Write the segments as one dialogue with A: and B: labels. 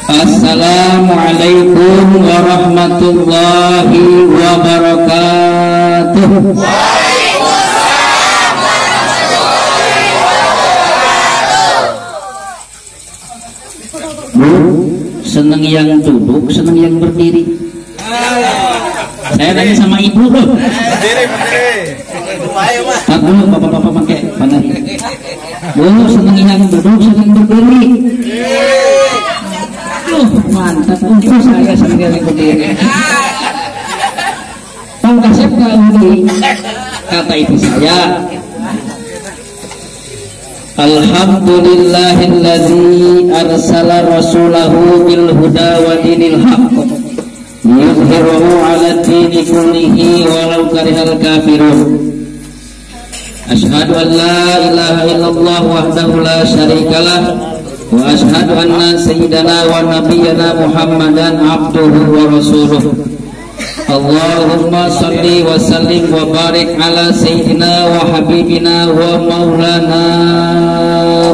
A: Assalamualaikum warahmatullahi wabarakatuh.
B: Waalaikumsalam warahmatullahi wabarakatuh.
A: Bu, seneng yang duduk, seneng yang berdiri? Saya nanya sama ibu loh.
B: Berdiri.
A: Tak dulu bapak-bapak pakai panari. Bu, seneng yang duduk, seneng berdiri? Mantap, untuk saya sendiri berdiri. Bang Kasep kata ibu saya, Alhamdulillahilladzi arsala rasulahu bil huda wa dinil haqq liyudhhirahu 'ala ad-dini kullihi walau karihal kafirun. Asyhadu an la ilaha illallah wahdahu la syarikalah wa ashhadu anna sayyidana wa nabiyyana Muhammadan abduhu wa rasuluh. Allahumma salli wa sallim wa barik ala sayyidina wa habibina wa maulana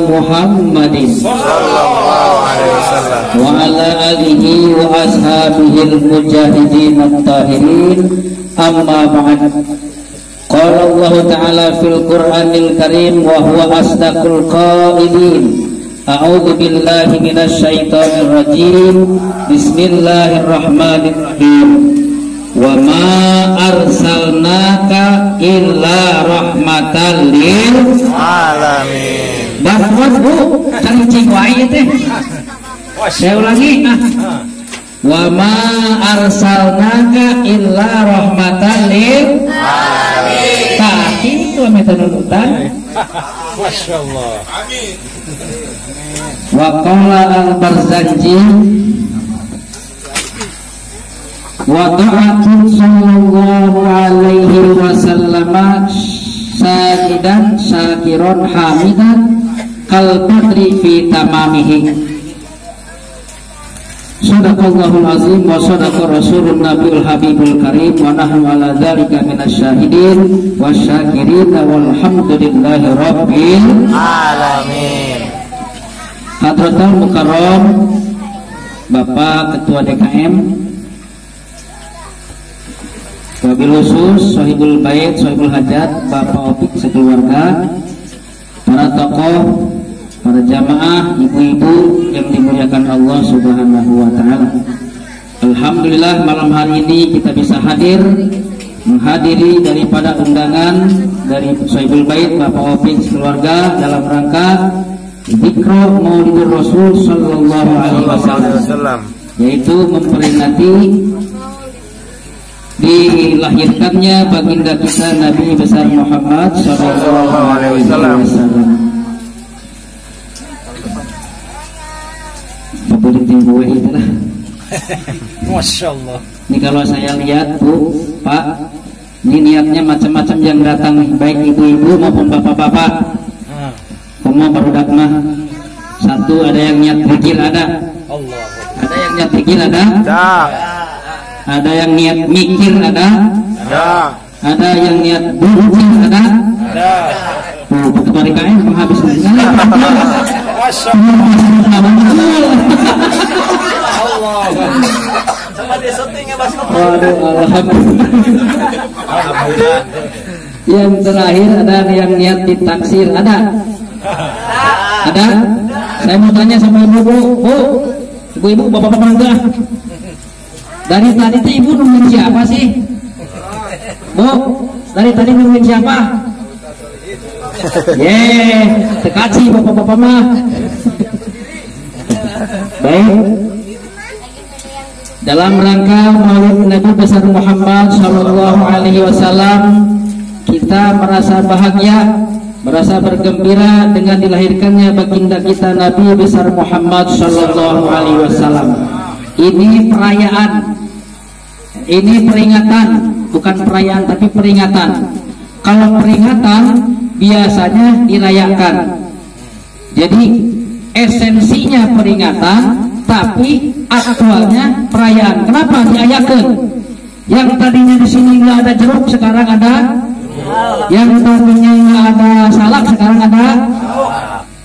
A: Muhammadin sallallahu alaihi wasallam wa ala alihi wa ashabihi al-mujahidin at-tahirin. Amma ba'd. Qala Allah ta'ala fil Qur'anil Karim wa huwa asdaqul qailin. A'udzu billahi minasy syaithanir rajim. Bismillahirrahmanirrahim. Wa ma arsalnaka illa rahmatan lil
B: Alamin.
A: Bahwa Bu, cangcing wae teh. Saya ulangi. Wa ma arsalnaka illa rahmatan lil alamin. Tak itu metode
B: Masyaallah. Amin.
A: Wa qala al-Barzanji wa ta'atun sallallahu alaihi wasallam sajidan syakiron hamidan kal badri fi tamamihi. Sadaqallahul azim wa sadaqa rasulun nabiyul habibul karim wa nahnu ala dzalika minasyahidin wasyakirin walhamdulillahi rabbil
B: Alamin.
A: Hadratul Mukarram Bapak Ketua DKM, wabil khusus Sohibul Bait, Sohibul Hajat, Bapak Opik sekeluarga, para tokoh, para jamaah, ibu-ibu yang dimuliakan Allah Subhanahu wa taala. Alhamdulillah malam hari ini kita bisa hadir menghadiri daripada undangan dari Sohibul Bait, Bapak Opik sekeluarga dalam rangka Zikro Maulidur Rasul sallallahu alaihi wasallam, yaitu memperingati dilahirkannya baginda kita Nabi besar Muhammad sallallahu alaihi wasallam. Boleh tinggal itu lah.
B: Masyaallah.
A: Ini kalau saya lihat Bu, Pak, ini niatnya macam-macam yang datang, baik ibu-ibu maupun bapak-bapak. Semua barudak mah satu, ada yang niat zikir, ada yang niat zikir, ada yang niat mikir, ada yang niat berhenti, ada. Ketua DKM penghabis Yang terakhir ada yang niat ditaksir, ada. Saya mau tanya sama ibu-ibu, bapak-bapak enggak? Dari tadi tuh ibu nungguin siapa sih? Bu, dari tadi nungguin siapa? Tekaci bapak-bapak mah. Baik. Dalam rangka Maulid Nabi besar Muhammad sallallahu alaihi wasallam, kita merasa bahagia, merasa bergembira dengan dilahirkannya baginda kita Nabi besar Muhammad sallallahu alaihi wasallam. Ini perayaan, ini peringatan, bukan perayaan tapi peringatan. Kalau peringatan biasanya dirayakan. Jadi esensinya peringatan, tapi aktualnya perayaan. Kenapa dirayakan? Yang tadinya di sini nggak ada jeruk, sekarang ada. Yang tadinya nggak ada salak, sekarang ada.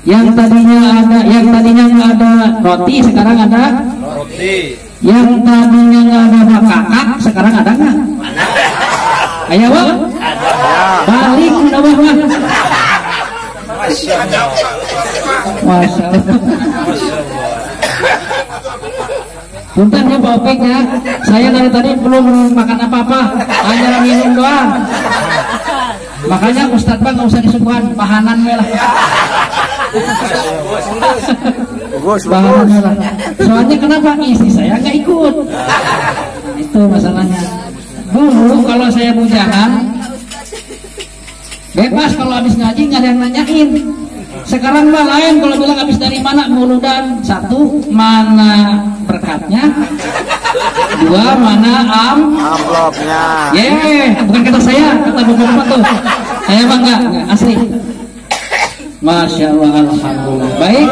A: Yang tadinya nggak ada roti, sekarang ada
B: Roti.
A: Yang tadinya nggak ada kakak, sekarang ada nggak? Ayo Wak, balik udah Wak.
B: Masya Allah.
A: Masya Allah. Punten ya Pak Opik ya, saya dari tadi belum makan apa-apa, hanya minum doang. Makanya Ustadz Bang nggak usah disuguhan, bahanan lah. Bahanan lah. Soalnya kenapa istri saya nggak ikut? Itu masalahnya. Dulu kalau saya bujangan, bebas kalau habis ngaji nggak ada yang nanyain. Sekarang mah lain, kalau bilang habis dari mana, muludan. Satu, mana berkatnya. Dua, mana amplopnya. Bukan kata saya, kata bapak tuh. Saya mah enggak asli. Masya Allah, alhamdulillah. Baik.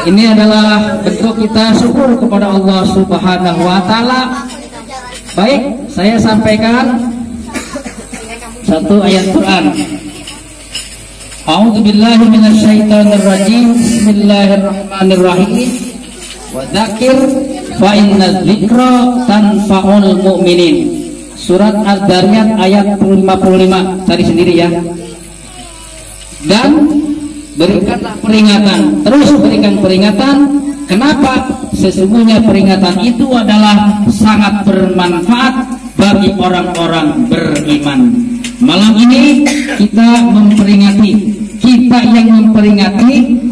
A: Ini adalah bentuk kita syukur kepada Allah Subhanahu wa Ta'ala. Baik, saya sampaikan satu ayat Quran. A'udzu billahi minasyaitonir rajim. Bismillahirrahmanirrahim. Wa dzakir fa inna dzikra tanfa'ul mu'minin. Surat Az-Zariyat ayat 55. Cari sendiri ya. Dan berikanlah peringatan, terus berikan peringatan. Kenapa? Sesungguhnya peringatan itu adalah sangat bermanfaat bagi orang-orang beriman. Malam ini kita yang memperingati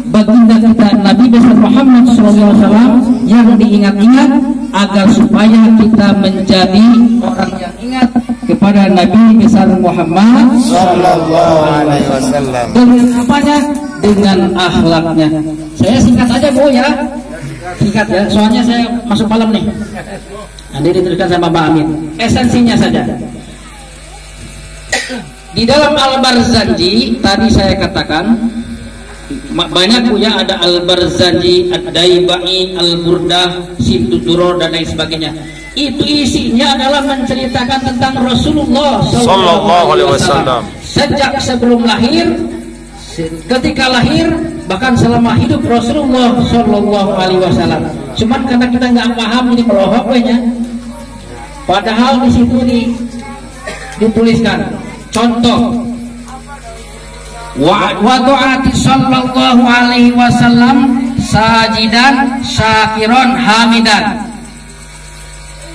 A: baginda kita Nabi besar Muhammad SAW yang diingat-ingat agar supaya kita menjadi orang yang ingat kepada Nabi besar Muhammad SAW. Dengan apanya? Dengan akhlaknya. Saya singkat aja Bu ya, singkat ya. Soalnya saya masuk malam nih. Nanti diteruskan sama Mbak Amin. Esensinya saja. Di dalam Al-Barzanji tadi saya katakan banyak punya, ada Al-Barzanji, Ad-Daibai, Al-Burdah, Simtuduro dan lain sebagainya. Itu isinya adalah menceritakan tentang Rasulullah Sallallahu Alaihi Wasallam sejak sebelum lahir, ketika lahir, bahkan selama hidup Rasulullah Sallallahu Alaihi Wasallam. Cuman karena kita nggak paham ini melohok nya. Padahal di situ dituliskan. Contoh, wa du'ati sallallahu alaihi wasallam sajidan syakiron hamidan.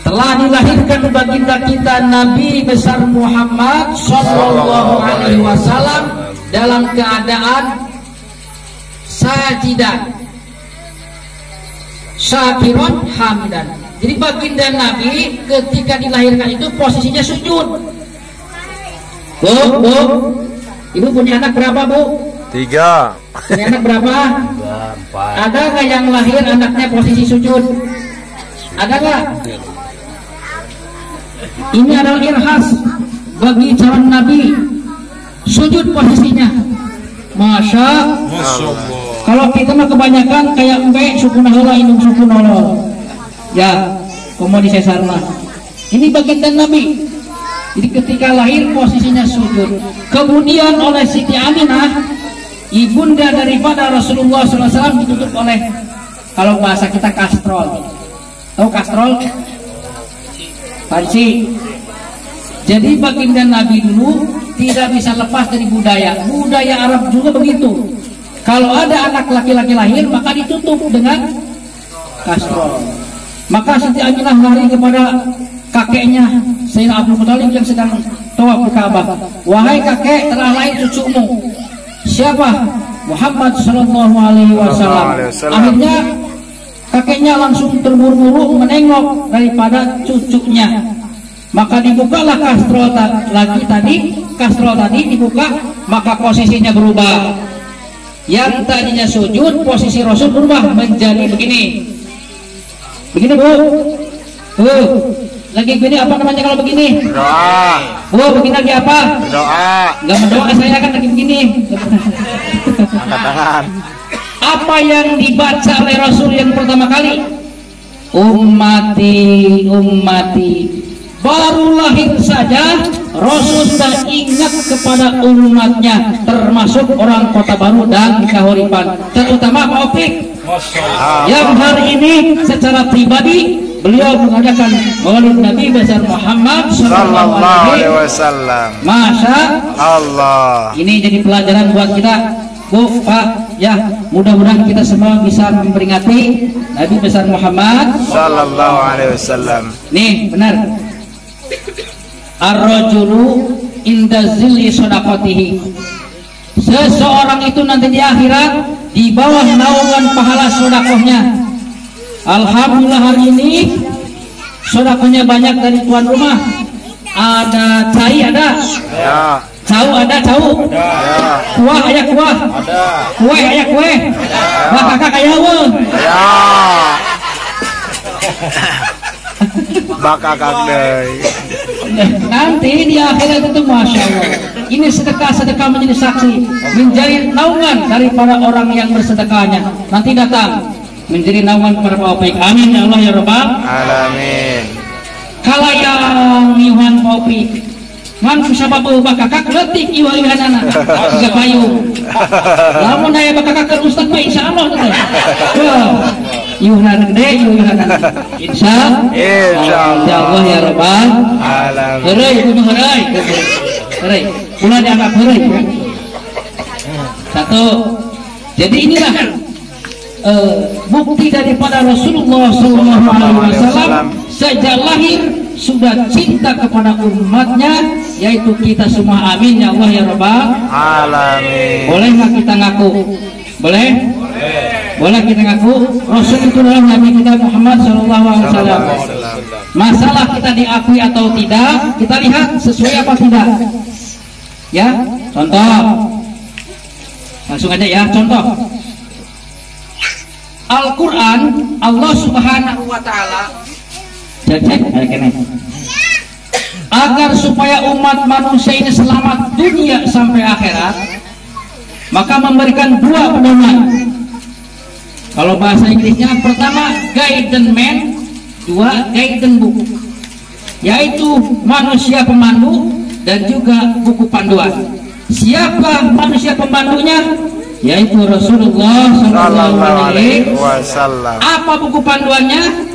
A: Telah dilahirkan baginda kita Nabi besar Muhammad sallallahu alaihi wasallam dalam keadaan sajidan syakiron hamidan. Jadi baginda Nabi ketika dilahirkan itu posisinya sujud. Bu, Ibu punya anak berapa Bu?
B: 3.
A: Punya anak berapa? 4. Ada nggak yang lahir anaknya posisi sujud? Ada nggak? Ini adalah irhas bagi calon Nabi, sujud posisinya. Masya Allah. Kalau kita mah kebanyakan kayak embe suku nahola indung suku nolol. Ya, komo di sesar mah. Ini baginda Nabi. Jadi ketika lahir posisinya sujud. Kemudian oleh Siti Aminah, ibunda daripada Rasulullah SAW, ditutup oleh, kalau bahasa kita kastrol. Tahu kastrol? Panci. Jadi baginda Nabi dulu tidak bisa lepas dari budaya. Budaya Arab juga begitu. Kalau ada anak laki-laki lahir, maka ditutup dengan kastrol. Maka Siti Aminah lari kepada kakeknya Sayyidina Abdul Muthalib yang sedang tawaf di Ka'bah. Wahai kakek, telah lahir cucumu. Siapa? Muhammad Sallallahu Alaihi Wasallam. Akhirnya kakeknya langsung terburu-buru menengok daripada cucunya. Maka dibukalah kastrol tadi dibuka, maka posisinya berubah. Yang tadinya sujud, posisi Rasul berubah menjadi begini. Begini Bu. Lagi begini apa namanya kalau begini?
B: Doa.
A: Bu, begini lagi apa?
B: Doa.
A: Enggak mendoa, saya kan lagi begini.
B: Angkat tangan.
A: Apa yang dibaca oleh Rasul yang pertama kali? Ummati, ummati. baru lahir saja Rasul sudah ingat kepada umatnya, termasuk orang Kota Baru dan Kahuripan, terutama Pak Opik yang hari ini secara pribadi beliau mengadakan Maulid Nabi besar Muhammad sallallahu alaihi wasallam. Masya Allah. Ini jadi pelajaran buat kita, Bu, Pak, ya, mudah-mudahan kita semua bisa memperingati Nabi besar Muhammad sallallahu alaihi wasallam. Nih, benar. Ar-rajulu inda zilli shadaqatihi. Seseorang itu nanti di akhirat di bawah naungan pahala sedekahnya. Alhamdulillah hari ini sedekahnya banyak dari tuan rumah. Ada cai ada. Ya. Cau ada cau. Ya. Kuah aya kuah. Ada. Kue aya kue. Wah kakak aya weuh. Ya.
B: Bakakak deui.
A: Nanti di akhirat itu Masya Allah, ini sedekah menjadi saksi, menjadi naungan daripada orang yang bersedekahnya. Nanti datang menjadi naungan kepada Pak Opik. Amin ya Allah ya Rabbal
B: alamin.
A: Kalau yang Yuhan Pak Opik man kusabab bakakak letik iwa-iwanana juga payung. Lamun aya bakakak ustaz Pak insyaallah teh. Yuhan gede, yuhan insya Allah ya Rabbal alamin. Heureuy kudu heureuy. Heureuy. Ulah dianggap heureuy. Satu. Jadi inilah bukti daripada Rasulullah SAW sejak lahir sudah cinta kepada umatnya, yaitu kita semua. Amin ya Allah ya Rabbal alamin. Boleh nggak kita ngaku? Boleh? Boleh kita ngaku Rasul itu adalah Nabi kita Muhammad SAW. Masalah kita diakui atau tidak, kita lihat sesuai apa tidak. Ya, contoh. Langsung aja ya, contoh. Al-Quran, Allah Subhanahu wa Ta'ala agar supaya umat manusia ini selamat dunia sampai akhirat, maka memberikan dua pedoman. Kalau bahasa Inggrisnya, pertama guidance man, dua guidance book, yaitu manusia pemandu dan juga buku panduan. Siapa manusia pemandunya? Yaitu Rasulullah SAW. Apa buku panduannya?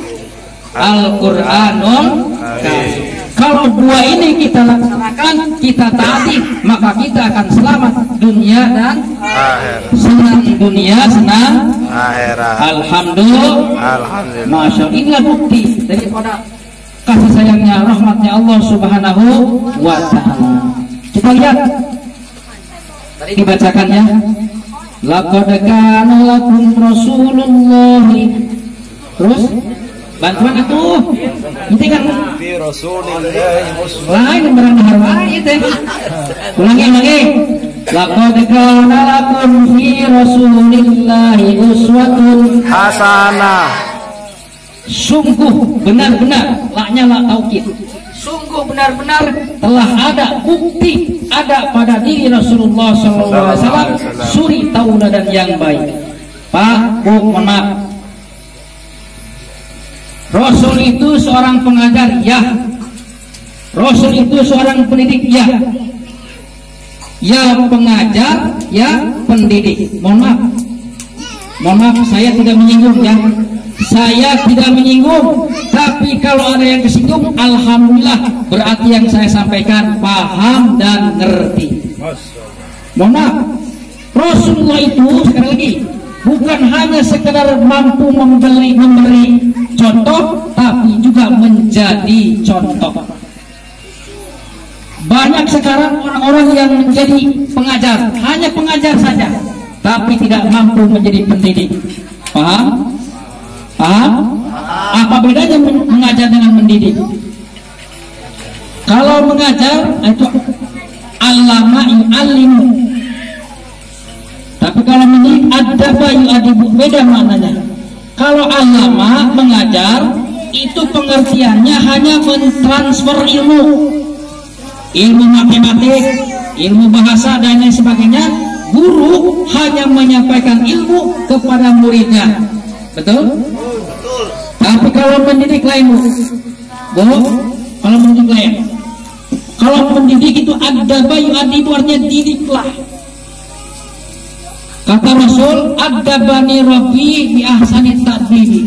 A: Al-Quranul Karim. Kalau dua ini kita laksanakan, kita taati, maka kita akan selamat dunia dan akhirat. Senang dunia, senang akhirat. Alhamdulillah. Masya Allah. Inilah bukti daripada kasih sayangnya, rahmatnya Allah Subhanahu wa Ta'ala. Kita lihat tadi dibacakannya. Laqad kana lakum Rasulullah. Terus bantuan atuh. Ini kan lain barang harwai teh. Ulangi lagi. Laqad kana lakum fi Rasulillahi uswatun
B: hasanah.
A: Sungguh benar-benar, laknya la taukid. Sungguh benar-benar telah ada bukti ada pada diri Rasulullah SAW suri tauladan yang baik. Pak, Bu, mohon maaf. Rasul itu seorang pengajar, ya. Rasul itu seorang pendidik, ya. Ya pengajar, ya pendidik. Mohon maaf. Mohon maaf, saya tidak menyinggung, ya. Saya tidak menyinggung, tapi kalau ada yang kesinggung, alhamdulillah, berarti yang saya sampaikan paham dan ngerti. Mohon maaf, Rasulullah itu sekali lagi bukan hanya sekedar mampu memberi contoh, tapi juga menjadi contoh. Banyak sekarang orang-orang yang menjadi pengajar, hanya pengajar saja, tapi tidak mampu menjadi pendidik. Paham? Paham? Apa bedanya mengajar dengan mendidik? Kalau mengajar itu allama yu'allimu. Tapi kalau mendidik adaba yu'adibu, beda maknanya. Kalau allama mengajar itu pengertiannya hanya mentransfer ilmu matematik, ilmu bahasa dan lain sebagainya. Guru hanya menyampaikan ilmu kepada muridnya. Betul? Betul. Tapi kalau mendidik lain, Bu, Kalau mendidik layak. Kalau mendidik itu adaba yu'adibu, artinya didiklah. Kata Rasul, adabani Rabbi bi ahsani ta'dibi.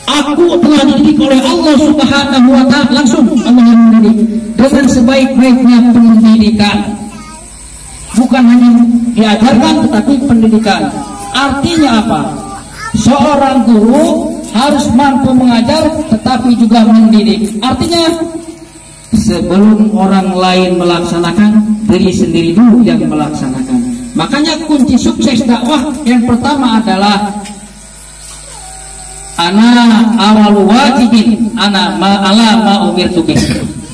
A: Aku telah dididik oleh Allah Subhanahu wa ta'ala, langsung Allah yang mendidik dengan sebaik-baiknya pendidikan. Bukan hanya diajarkan tetapi pendidikan. Artinya apa? Seorang guru harus mampu mengajar tetapi juga mendidik. Artinya sebelum orang lain melaksanakan, diri sendiri dulu yang melaksanakan. Makanya kunci sukses dakwah yang pertama adalah ana awal wajibin ana ma'ala ma'umirtu bih.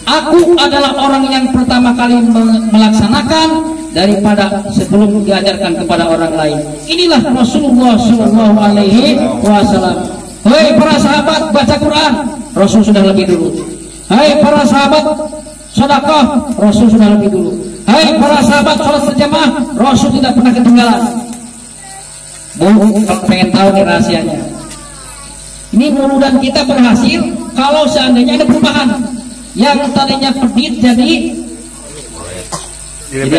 A: Aku adalah orang yang pertama kali melaksanakan daripada sebelum diajarkan kepada orang lain. Inilah Rasulullah Shallallahu Alaihi Wasallam. Hei para sahabat, baca Quran, Rasul sudah lebih dulu. Hei para sahabat, sedekah, Rasul sudah lebih dulu. Hei para sahabat, sholat berjamaah, Rasul tidak pernah ketinggalan. Kalau pengen tahu nih rahasianya, ini mudah kita berhasil kalau seandainya ada perubahan. Yang tadinya pedit jadi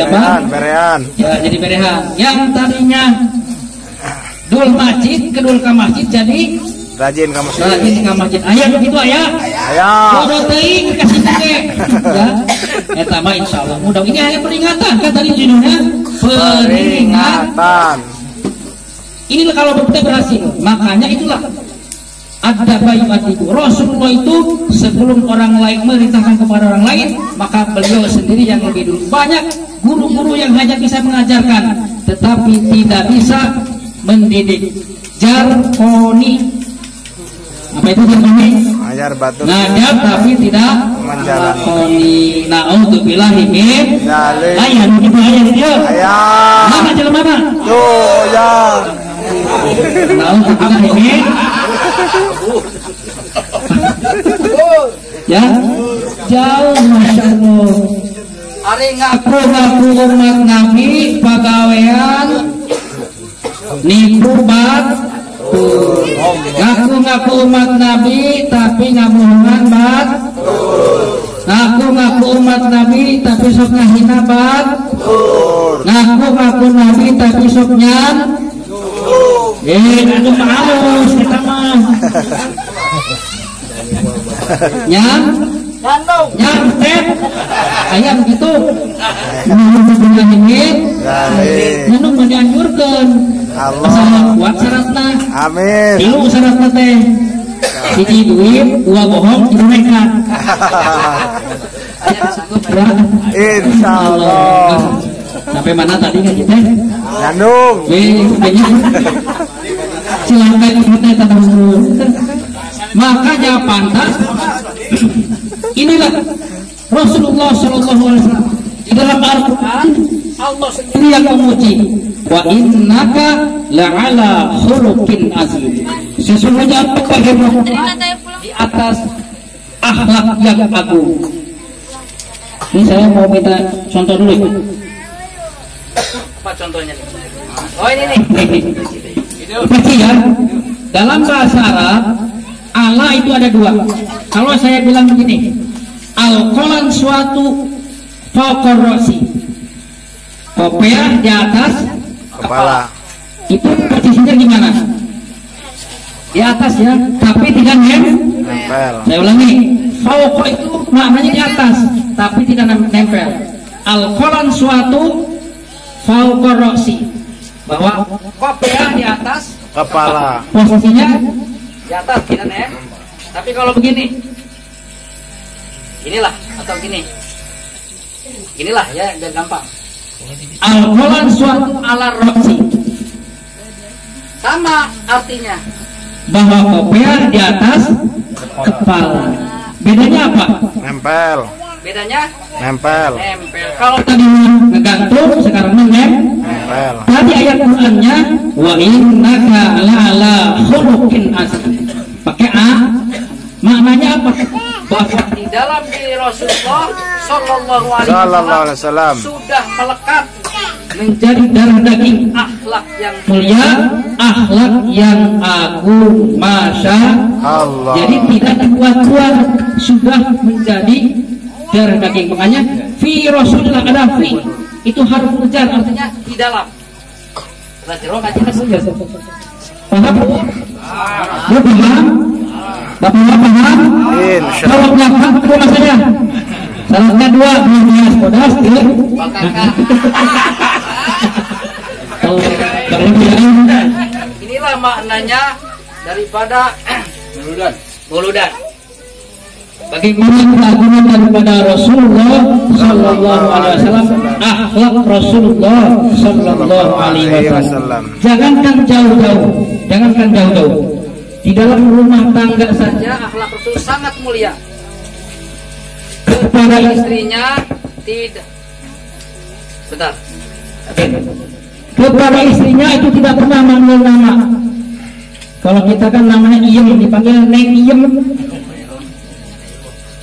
A: apa?
B: Berehan.
A: Ya, jadi berehan. Yang tadinya dul masjid ke dul ka masjid jadi
B: Rajin ke masjid.
A: rajin ke masjid. Ayah begitu ayah.
B: Ayah.
A: Kalau teuing kasih teh. Ya. Eta mah insyaallah mudah. Ini hanya peringatan kan tadi judulnya peringatan. Inilah kalau kita berhasil. Makanya itulah ada bayu atiku. Rasulullah itu sebelum orang lain merintahkan kepada orang lain, maka beliau sendiri yang lebih dulu. Banyak guru-guru yang hanya bisa mengajarkan tetapi tidak bisa mendidik. Jarkoni, apa itu jarkoni?
B: Ajar batu.
A: Ngajar tapi tidak menjalani. Na'udzubillahi min dzalik. Ayah begitu ayah dia.
B: Ayah.
A: Mana jelema?
B: Tuh ya.
A: Na'udzubillahi min ya jauh, masya Allah. Aku ngaku umat Nabi pagawean nipu batu. Ngaku umat Nabi tapi ngamuhungan batu. Ngaku umat Nabi tapi sok ngahina batu. Ngaku Nabi tapi sok nyan. Anu halus kita mah. Nyam teh ayam gitu. Menurut ini menurut menyanjurkan Allah kuat syaratna.
B: Amin.
A: Ilu syaratna teh siji duit, dua bohong, tiga nekat.
B: Insyaallah.
A: Sampai mana tadi nggak kita?
B: Nyandung.
A: Silakan kita tahu. Makanya pantas. Inilah Rasulullah Shallallahu Alaihi Wasallam di dalam Al-Quran Allah sendiri yang memuji. Wa innaka la'ala khuluqin azim. Sesungguhnya engkau di atas akhlak yang agung. Ini saya mau minta contoh dulu. Apa contohnya? Oh ini nih. Pasti ya. Dalam bahasa Arab, Allah itu ada dua. Kalau saya bilang begini, al-qolan suatu faqarrosi, kopea di atas kepala. Itu posisinya gimana? Di atas ya, tapi tidak nempel. Saya ulangi, faqar itu maknanya di atas, tapi tidak nempel. Al-qolan suatu faqarrosi, bahwa kopea di atas
B: kepala.
A: Posisinya di atas tidak nempel. Tapi kalau begini, inilah atau gini, inilah ya biar gampang. Al-qolan suatu ala roksi, sama artinya, bahwa kopea di atas kepala. Bedanya apa?
B: Nempel.
A: Bedanya?
B: Nempel.
A: Kalau tadi ngegantung, sekarang nempel. Tadi ayat Qur'annya wa innaka la'ala khuluqin azim. Pakai a. Maknanya apa? Bahwa di dalam diri Rasulullah Sallallahu Alaihi Wasallam sudah melekat menjadi darah daging akhlak yang mulia, akhlak yang agung, masya Allah. Jadi tidak dibuat-buat. sudah menjadi darah daging. Makanya fi Rasulillah ada fi, itu harus jar, artinya di dalam. Paham? Lu paham? Bapak paham? Jawabnya kan kedua saja. Salatnya dua, podas,
C: Inilah maknanya daripada muludan.
A: Bagaimana keagungan daripada Rasulullah Sallallahu Alaihi Wasallam, akhlak Rasulullah Sallallahu Alaihi Wasallam. Jangankan jauh-jauh, di dalam rumah tangga saja
C: akhlak Rasul sangat mulia.
A: kepada
C: Istrinya tidak. Bentar.
A: Kepada istrinya itu tidak pernah manggil nama. Kalau kita kan namanya Iem, dipanggil Neng Iem.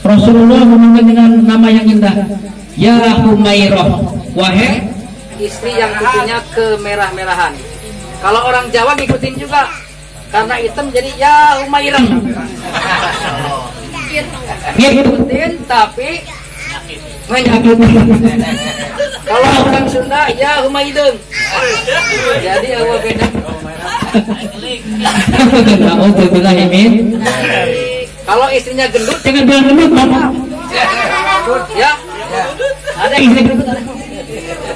A: Rasulullah memanggil dengan nama yang indah, Ya Humairah, wahai
C: istri yang kukunya kemerah-merahan. Kalau orang Jawa ngikutin juga, karena hitam jadi ya Humairah. Ngikutin tapi menyakiti. Kalau orang Sunda ya Humaideng. Jadi awal beda. Kalau istrinya gendut,
A: jangan bilang gendut, Mama.
C: Ya, ada istri gendut.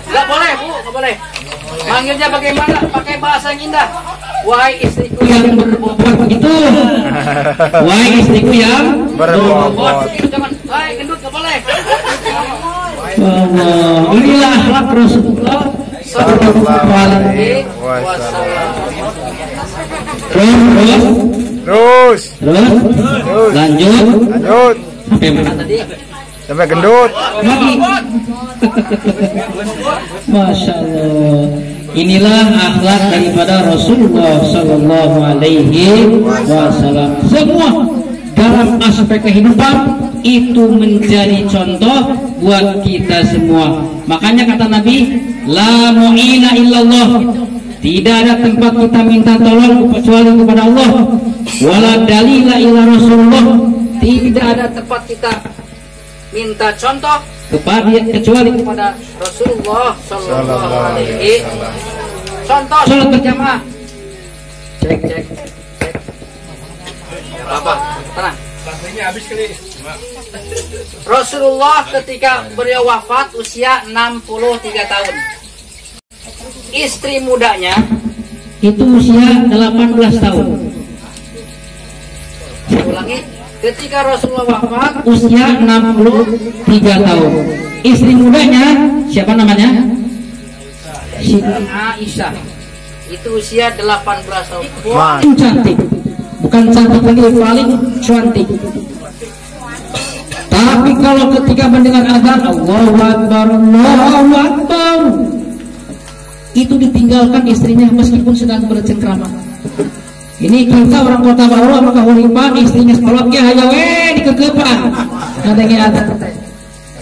C: Nggak boleh, Bu, nggak boleh. Manggilnya bagaimana? Pakai bahasa yang indah. Wahai istriku yang berbobot.
A: Itu. Wahai istriku yang
C: berbobot. Jangan, wahai gendut nggak boleh.
A: Inilah akhlak Rasulullah Sallallahu Alaihi
C: Wasallam.
A: Terus lanjut sampai mana
C: tadi?
B: Sampai gendut.
A: Masya Allah. Inilah akhlak daripada Rasulullah Sallallahu Alaihi Wasallam. Semua dalam aspek kehidupan itu menjadi contoh buat kita semua. Makanya kata Nabi, la mu'ina illallah. Tidak ada tempat kita minta tolong kecuali kepada Allah. Wala dalila illa Rasulullah.
C: Tidak ada tempat kita minta contoh
A: kecuali
C: kepada Rasulullah Sallallahu Alaihi Wasallam. Contoh sholat berjamaah. Cek. Apa? Tenang. Rasulullah ketika beliau wafat usia 63 tahun. Istri mudanya
A: itu usia 18 tahun.
C: Saya ulangi, ketika Rasulullah wafat
A: usia 63 tahun. Istri mudanya siapa namanya?
C: Siti Aisyah. Itu usia 18 tahun.
A: Paling cantik. Bukan cantik lagi, paling cantik. Tapi kalau ketika mendengar azan Allahu Akbar, Allahu Akbar, itu ditinggalkan istrinya meskipun sedang bercengkrama. Ini kita orang kota baru apakah Huripan istrinya sekolah ya hanya dikekepan. Nadanya ada.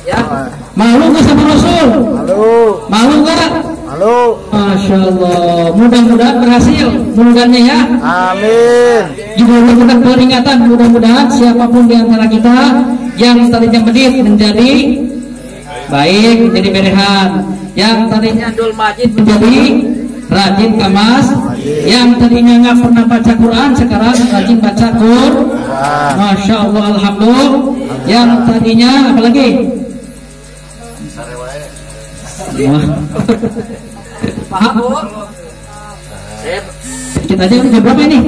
C: Ya.
A: Malu nggak sama Rasul? Malu nggak?
B: Malu.
A: Masya Allah. Mudah-mudahan berhasil muludannya ya.
B: Amin.
A: Juga kita peringatan mudah-mudahan siapapun di antara kita yang tadinya medit menjadi baik, menjadi berehan. Yang tadinya
C: Abdul Majid
A: menjadi rajin kamas, yang tadinya nggak pernah baca Quran sekarang rajin baca Quran. Masya Allah, alhamdulillah. Yang tadinya apalagi?
C: Paham Bu?
A: Kita aja udah berapa ini?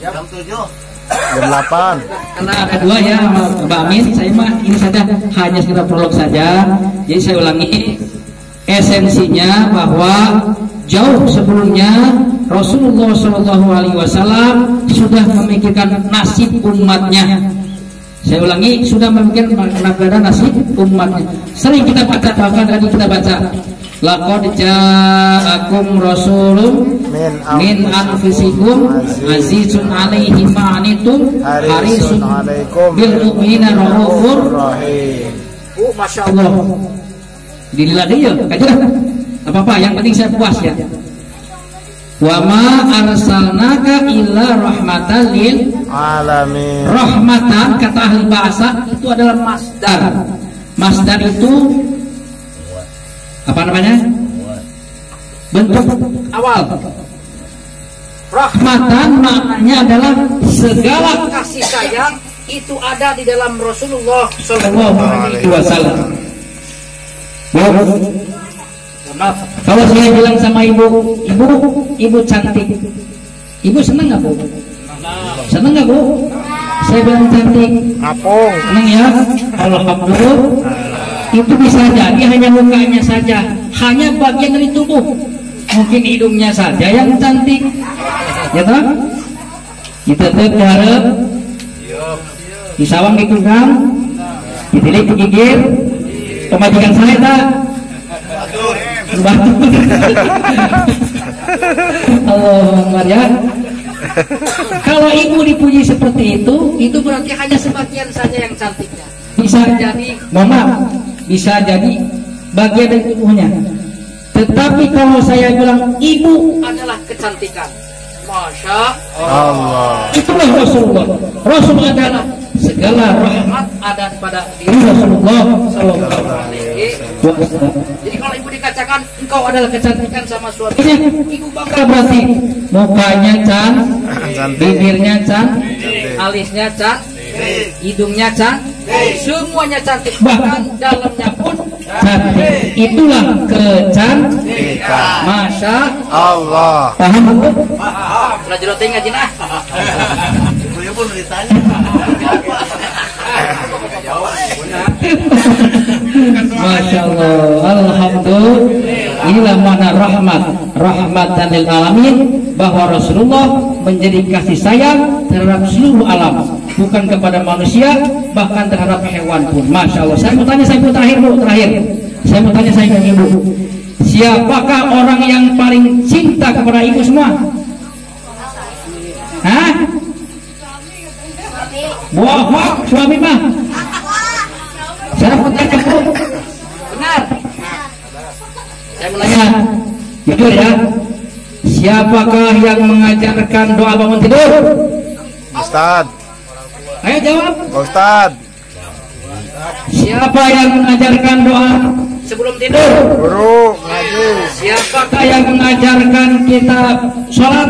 C: Jam 7.
B: Jam 8.
A: Karena ada dua ya sama Mbak Amin. Saya mah ini saja hanya sekedar prolog saja. Jadi saya ulangi esensinya bahwa jauh sebelumnya Rasulullah Shallallahu Alaihi Wasallam sudah memikirkan nasib umatnya. Saya ulangi, sudah memikirkan nasib umatnya. Sering kita baca, bahkan tadi kita baca, laqad ja'akum rasulun min anfusikum azizun 'alaihi ma anitum harisun bil mu'minina raufur rahim.
C: Masya Allah.
A: Dilihat dia, kajian. Apa-apa, yang penting saya puas ya. Wa ma arsalnaka illa rahmatan lil
B: Alamin.
A: rahmatan, kata ahli bahasa itu adalah masdar. Masdar itu apa namanya? Bentuk awal. Rahmatan maknanya adalah segala kasih sayang itu ada di dalam Rasulullah Shallallahu Alaihi Wasallam. Maaf, kalau saya bilang sama ibu cantik, ibu seneng nggak bu? Seneng nggak bu? Saya bilang cantik,
B: Apung.
A: seneng ya? Alhamdulillah. Itu bisa jadi hanya mukanya saja, hanya bagian dari tubuh. Mungkin hidungnya saja yang cantik, ya toh? Kita berharap disawang dikungkang, ditilik digigir, pemajikan saya tak? Batur. Allahumma ya. Kalau ibu dipuji seperti itu berarti hanya sebagian saja yang cantiknya. Bisa jadi, mohon bisa jadi bagian dari tubuhnya. Tetapi kalau saya bilang ibu adalah kecantikan, Masya
B: Allah.
A: itulah Rasulullah. Rasul adalah segala rahmat ada pada diri Rasulullah Sallallahu Alaihi Wasallam. Jadi kalau ibu dikatakan engkau adalah kecantikan sama suaminya, ibu bangga berarti mukanya cantik, bibirnya cantik, alisnya cantik, hidungnya cantik, semuanya cantik, bahkan dalamnya pun cantik. Itulah kecantikan. Masya
B: Allah.
A: paham bu?
C: Udah jeroting ngaji nah. Ibu pun ditanya.
A: Masya Allah, alhamdulillah. Inilah makna rahmatan lil alamin, bahwa Rasulullah menjadi kasih sayang terhadap seluruh alam, bukan kepada manusia, bahkan terhadap hewan pun. Masya Allah. Saya mau tanya, saya mau terakhir. Saya mau tanya saya ke ibu, siapakah orang yang paling cinta kepada ibu semua? Hah? Bohong, suami mah. Saya mau tanya bu.
C: Benar. Saya mau
A: Ya, jujur ya. Siapakah yang mengajarkan doa bangun tidur?
B: Ustad.
A: Ayo jawab.
B: Ustad.
A: Siapa yang mengajarkan doa
C: sebelum tidur?
B: Guru ngaji.
A: Siapakah yang mengajarkan kita sholat?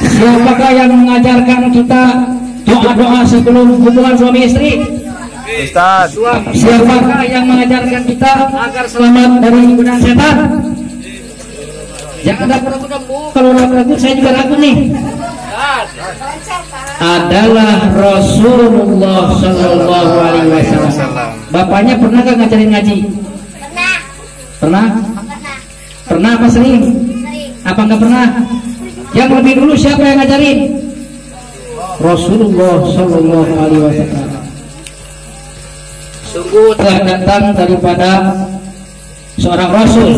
A: Siapakah yang mengajarkan kita doa-doa sebelum hubungan suami istri?
B: Ustad.
A: Siapakah yang mengajarkan kita agar selamat dari godaan setan? Jangan ragu-ragu dong bu. Kalau ragu-ragu saya juga ragu nih. Adalah Rasulullah Shallallahu Alaihi Wasallam. Bapaknya pernah gak ngajarin ngaji? Pernah. Pernah apa sering? Apa nggak pernah? Yang lebih dulu siapa yang ngajarin? Rasulullah Shallallahu Alaihi Wasallam. Sungguh telah datang daripada seorang Rasul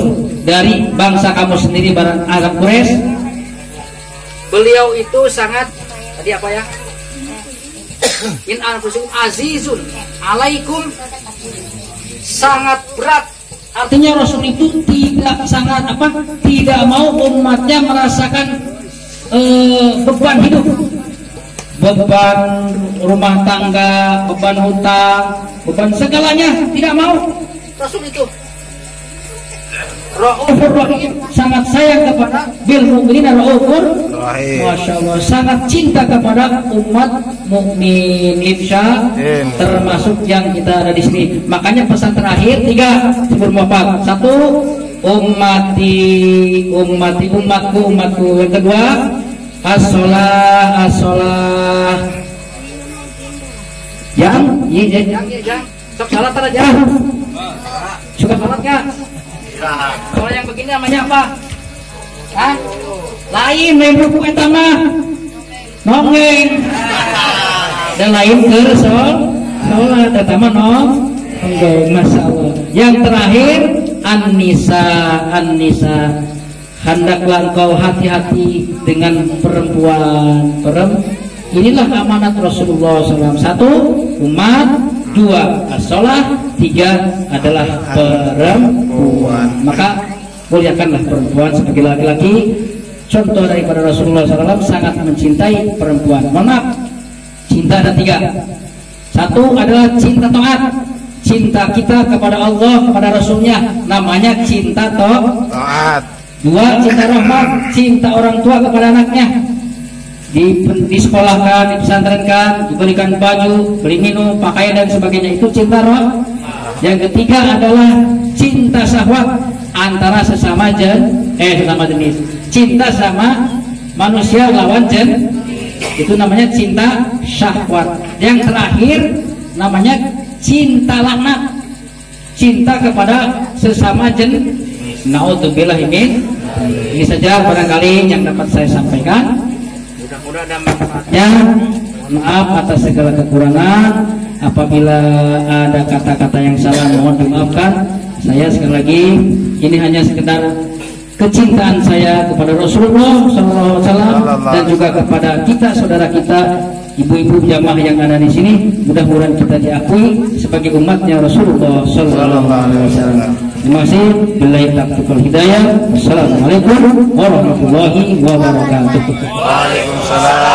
A: dari bangsa kamu sendiri, barang Arab Quraisy.
C: Beliau itu sangat tadi apa ya? In anfusikum azizun alaikum, sangat berat.
A: Artinya Rasul itu tidak sangat apa? Tidak mau umatnya merasakan beban hidup, beban rumah tangga, beban hutang, beban segalanya tidak mau.
C: Rasul itu
A: Raufur Rahim, sangat sayang kepada bil mukminin. Raufur
B: Rahim.
A: Masya Allah, sangat cinta kepada umat mukmin, insya termasuk yang kita ada di sini. Makanya pesan terakhir 3 sebelum wafat. 1, umatku. Yang kedua, as-sholah. Yang
C: sok salat aja.
A: suka sholat nggak?
C: Kalau yang begini namanya apa?
A: Hah? Lain ruku eta mah nongeng. Dan lain ke sholat eta mah nongeng. Masya Allah. Yang terakhir An-Nisa. Hendaklah engkau hati-hati dengan perempuan. Inilah amanat Rasulullah SAW. 1, umat. 2, as-sholah. 3 adalah perempuan. Maka muliakanlah perempuan sebagai laki-laki. contoh daripada Rasulullah SAW sangat mencintai perempuan. Mohon maaf, cinta ada 3. Satu adalah cinta taat, cinta kita kepada Allah, kepada Rasulnya, namanya cinta taat. 2, cinta rahmat, cinta orang tua kepada anaknya, disekolahkan, dipesantrenkan, diberikan baju, beri minum, pakaian dan sebagainya, itu cinta roh. Yang ketiga adalah cinta syahwat antara sesama jenis, cinta sama manusia lawan itu namanya cinta syahwat. Yang terakhir namanya cinta laknat, cinta kepada sesama jenis. Naudzubillah min. Ini saja barangkali yang dapat saya sampaikan. Mudah-mudahan ada manfaatnya. Maaf atas segala kekurangan. Apabila ada kata-kata yang salah mohon dimaafkan. Saya sekali lagi ini hanya sekedar kecintaan saya kepada Rasulullah SAW dan juga kepada kita saudara kita ibu-ibu jamaah yang ada di sini. Mudah-mudahan kita diakui sebagai umatnya Rasulullah SAW. Terima kasih. Billahi taufiq wal hidayah. Wassalamualaikum warahmatullahi wabarakatuh.
B: Waalaikumsalam.